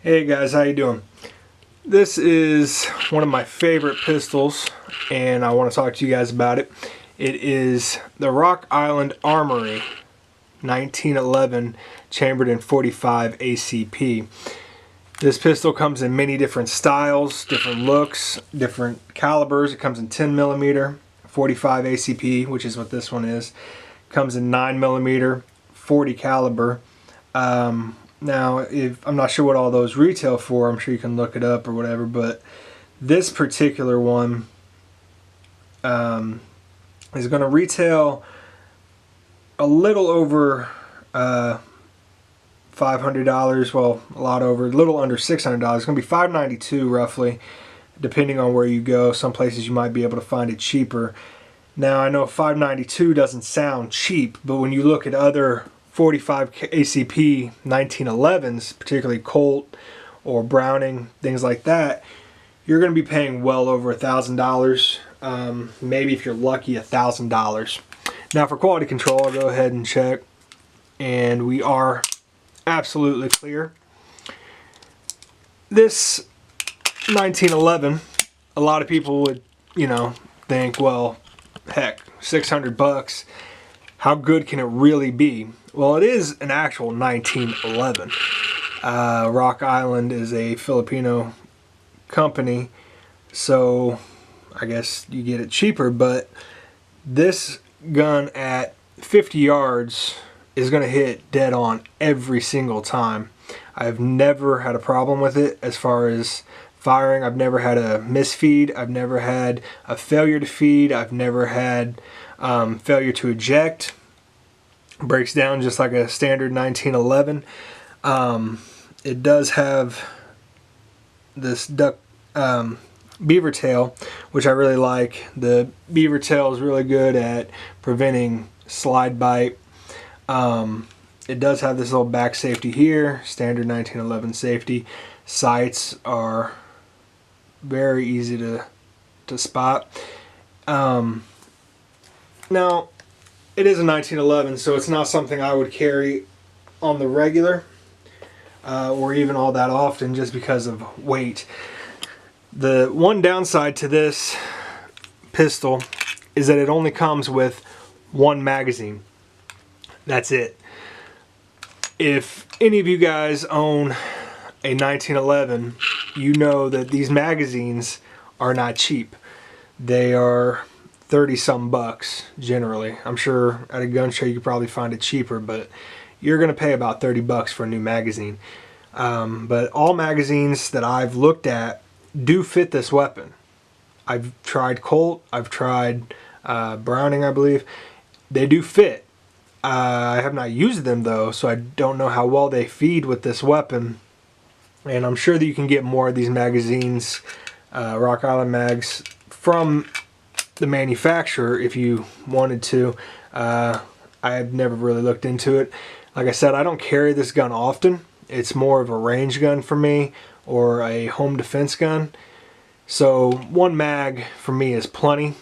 Hey guys, how you doing? This is one of my favorite pistols and I want to talk to you guys about it. It is the Island Armory 1911 chambered in .45 ACP. This pistol comes in many different styles, different looks, different calibers. It comes in 10mm, 45 ACP, which is what this one is. Comes in 9mm, 40 caliber. Now, I'm not sure what all those retail for. I'm sure you can look it up or whatever, but this particular one is going to retail a little over $500. Well, a lot over, a little under $600. It's going to be $592 roughly, depending on where you go. Some places you might be able to find it cheaper. Now, I know $592 doesn't sound cheap, but when you look at other 45 ACP 1911s, particularly Colt or Browning, things like that, you're going to be paying well over $1,000, maybe if you're lucky $1,000. Now for quality control, I'll go ahead and check, and we are absolutely clear. This 1911, a lot of people would, think, well, heck, $600. How good can it really be? Well, it is an actual 1911. Rock Island is a Filipino company, so I guess you get it cheaper, but this gun at 50 yards is going to hit dead on every single time. I've never had a problem with it as far as firing. I've never had a misfeed. I've never had a failure to feed. I've never had failure to eject. Breaks down just like a standard 1911. It does have this beaver tail, which I really like. The beaver tail is really good at preventing slide bite. It does have this little back safety here, standard 1911 safety. Sights are very easy to spot. Now, it is a 1911, so it's not something I would carry on the regular or even all that often just because of weight. The one downside to this pistol is that it only comes with one magazine. That's it. If any of you guys own a 1911, you know that these magazines are not cheap. They are 30-some bucks generally. I'm sure at a gun show you could probably find it cheaper, but you're going to pay about 30 bucks for a new magazine. But all magazines that I've looked at do fit this weapon. I've tried Colt, I've tried Browning, I believe. They do fit. I have not used them though, so I don't know how well they feed with this weapon. And I'm sure that you can get more of these magazines, Rock Island mags, from the manufacturer if you wanted to. I've never really looked into it. Like I said, I don't carry this gun often. It's more of a range gun for me or a home defense gun. So one mag for me is plenty.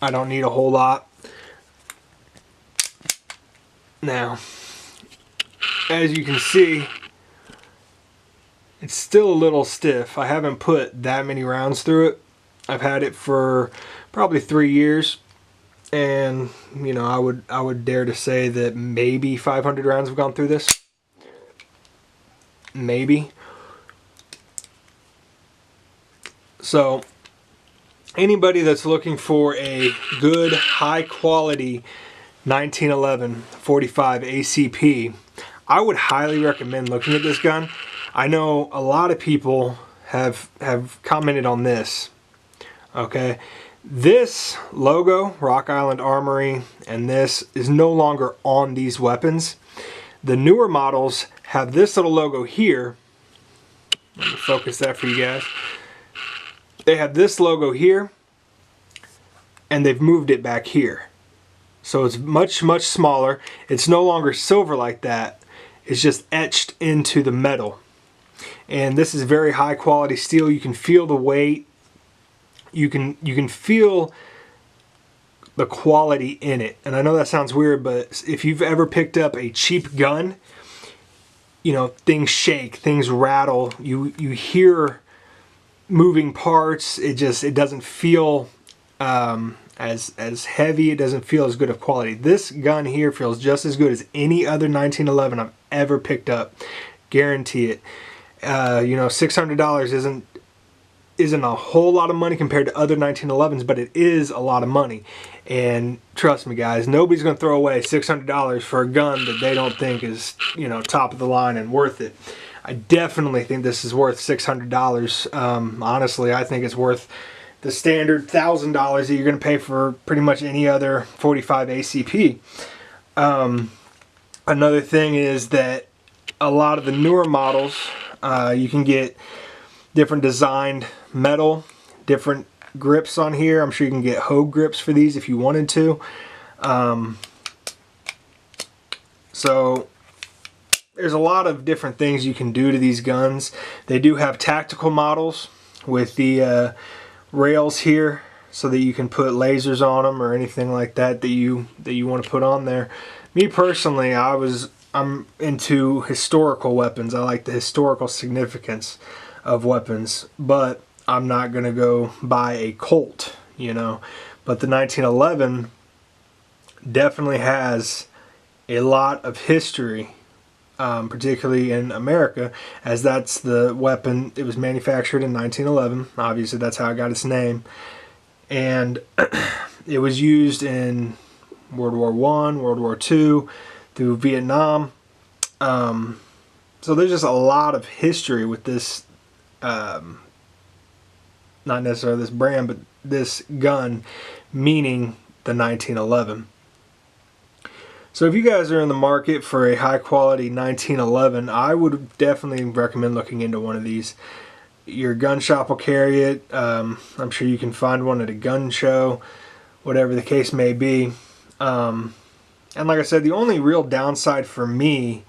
I don't need a whole lot. Now, as you can see, it's still a little stiff. I haven't put that many rounds through it. I've had it for probably 3 years, and I would dare to say that maybe 500 rounds have gone through this. Maybe. So anybody that's looking for a good, high quality 1911 45 ACP, I would highly recommend looking at this gun. I know a lot of people have commented on this. Okay, this logo, Rock Island Armory, and this is no longer on these weapons. The newer models have this little logo here. Let me focus that for you guys. They have this logo here, and they've moved it back here. So it's much smaller. It's no longer silver like that. It's just etched into the metal. And this is very high quality steel. You can feel the weight. You can feel the quality in it. And I know that sounds weird, but if you've ever picked up a cheap gun, you know, things shake, things rattle, you hear moving parts. It doesn't feel as heavy. It doesn't feel as good of quality. This gun here feels just as good as any other 1911 I've ever picked up. Guarantee it. You know, $600 isn't a whole lot of money compared to other 1911s, but it is a lot of money. And trust me, guys, nobody's going to throw away $600 for a gun that they don't think is, you know, top of the line and worth it. I definitely think this is worth $600. Honestly, I think it's worth the standard $1,000 that you're going to pay for pretty much any other 45 ACP. Another thing is that a lot of the newer models, you can get different designed metal, different grips on here. I'm sure you can get Hogue grips for these if you wanted to. So there's a lot of different things you can do to these guns. They do have tactical models with the rails here so that you can put lasers on them or anything like that that you want to put on there. Me personally, I'm into historical weapons. I like the historical significance of weapons, but I'm not gonna go buy a Colt, you know. But the 1911 definitely has a lot of history, particularly in America, as that's the weapon. It was manufactured in 1911. Obviously, that's how it got its name, and it was used in World War I, World War II, through Vietnam. So there's just a lot of history with this, not necessarily this brand, but this gun, meaning the 1911. So if you guys are in the market for a high quality 1911, I would definitely recommend looking into one of these. Your gun shop will carry it. I'm sure you can find one at a gun show, whatever the case may be. And like I said, the only real downside for me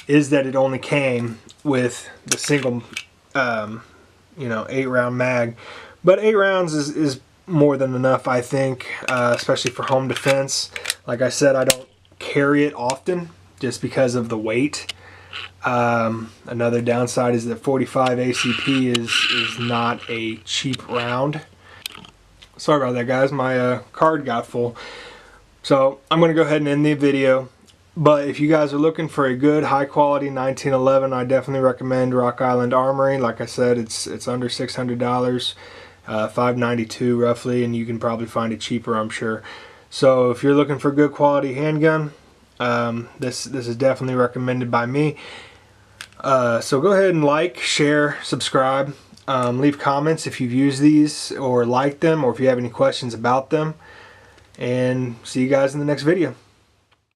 is that it only came with the single, you know, 8-round mag. But 8 rounds is more than enough, I think, especially for home defense. Like I said, I don't carry it often just because of the weight. Another downside is that 45 ACP is not a cheap round. Sorry about that, guys. My card got full. So I'm going to go ahead and end the video. But if you guys are looking for a good high quality 1911, I definitely recommend Rock Island Armory. Like I said, it's under $600, $592 roughly, and you can probably find it cheaper, I'm sure. So if you're looking for a good quality handgun, this is definitely recommended by me. So go ahead and like, share, subscribe, leave comments if you've used these or liked them, or if you have any questions about them. And see you guys in the next video.